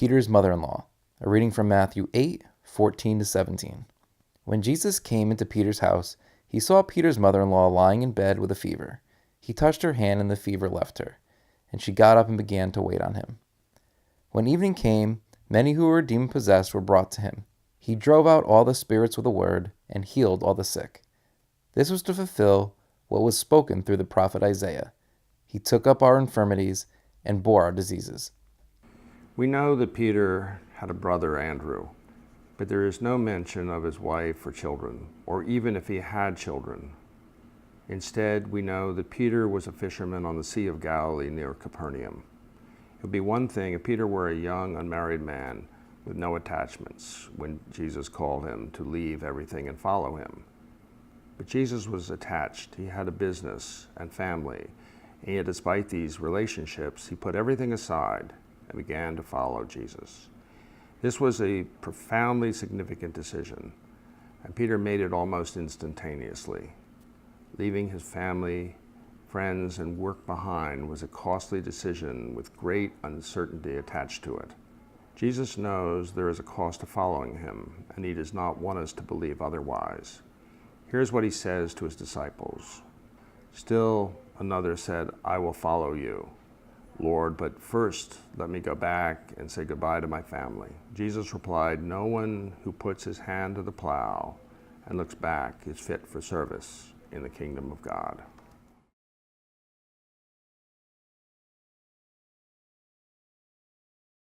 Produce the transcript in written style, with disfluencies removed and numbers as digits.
Peter's mother-in-law. A reading from Matthew 8:14-17. When Jesus came into Peter's house, he saw Peter's mother-in-law lying in bed with a fever. He touched her hand and the fever left her, and she got up and began to wait on him. When evening came, many who were demon-possessed were brought to him. He drove out all the spirits with a word and healed all the sick. This was to fulfill what was spoken through the prophet Isaiah. He took up our infirmities and bore our diseases. We know that Peter had a brother, Andrew, but there is no mention of his wife or children, or even if he had children. Instead, we know that Peter was a fisherman on the Sea of Galilee near Capernaum. It would be one thing if Peter were a young, unmarried man with no attachments when Jesus called him to leave everything and follow him. But Jesus was attached. He had a business and family, and yet despite these relationships, he put everything aside and began to follow Jesus. This was a profoundly significant decision, and Peter made it almost instantaneously. Leaving his family, friends, and work behind was a costly decision with great uncertainty attached to it. Jesus knows there is a cost to following him, and he does not want us to believe otherwise. Here's what he says to his disciples. Still another said, "I will follow you, Lord, but first let me go back and say goodbye to my family." Jesus replied, "No one who puts his hand to the plow and looks back is fit for service in the kingdom of God."